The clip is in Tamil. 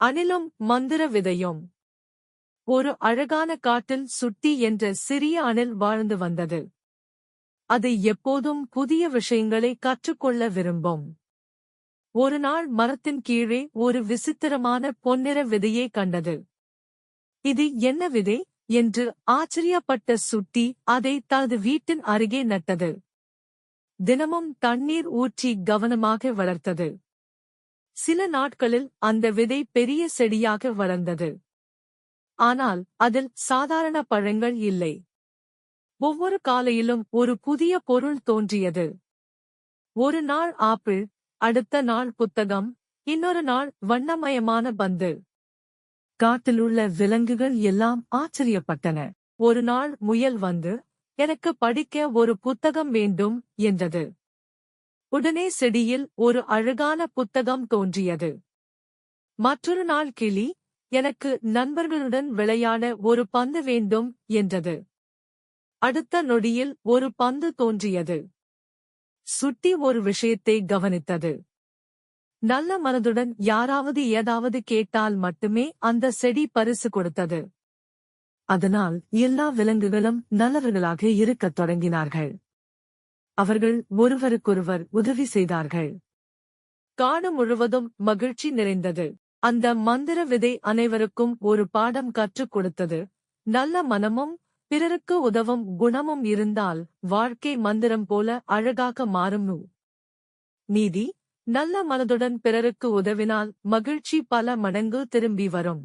அணிலும் மந்திர விதையும். ஒரு அழகான காட்டில் சுட்டி என்ற சிறிய அணில் வாழ்ந்து வந்தது. அது எப்போதும் புதிய விஷயங்களை கற்றுக்கொள்ள விரும்பும். ஒரு நாள் மரத்தின் கீழே ஒரு விசித்திரமான பொன்னிற விதையை கண்டது. இது என்ன விதை என்று ஆச்சரியப்பட்ட சுட்டி அதை தனது வீட்டின் அருகே நட்டது. தினமும் தண்ணீர் ஊற்றி கவனமாக வளர்த்தது. சில நாட்களில் அந்த விதை பெரிய செடியாக வளர்ந்தது. ஆனால் அதில் சாதாரண பழங்கள் இல்லை. ஒவ்வொரு காலையிலும் ஒரு புதிய பொருள் தோன்றியது. ஒரு நாள் ஆப்பிள், அடுத்த நாள் புத்தகம், இன்னொரு நாள் வண்ணமயமான பந்து. காட்டிலுள்ள விலங்குகள் எல்லாம் ஆச்சரியப்பட்டன. ஒரு நாள் முயல் வந்து, எனக்கு படிக்க ஒரு புத்தகம் வேண்டும் என்றது. உடனே செடியில் ஒரு அழகான புத்தகம் தோன்றியது. மற்றொரு நாள் கிளி, எனக்கு நண்பர்களுடன் விளையாட ஒரு பந்து வேண்டும் என்றது. அடுத்த நொடியில் ஒரு பந்து தோன்றியது. சுட்டி ஒரு விஷயத்தை கவனித்தது. நல்ல மனதுடன் யாராவது ஏதாவது கேட்டால் மட்டுமே அந்த செடி பரிசு கொடுத்தது. அதனால் எல்லா விலங்குகளும் நல்லவர்களாக இருக்கத் தொடங்கினார்கள். அவர்கள் ஒருவருக்கொருவர் உதவி செய்தார்கள். காடு முழுவதும் மகிழ்ச்சி நிறைந்தது. அந்த மந்திர விதை அனைவருக்கும் ஒரு பாடம் கற்றுக் கொடுத்தது. நல்ல மனமும் பிறருக்கு உதவும் குணமும் இருந்தால் வாழ்க்கை மந்திரம் போல அழகாக மாறும். நீதி: நல்ல மனதுடன் பிறருக்கு உதவினால் மகிழ்ச்சி பல மடங்கு திரும்பி வரும்.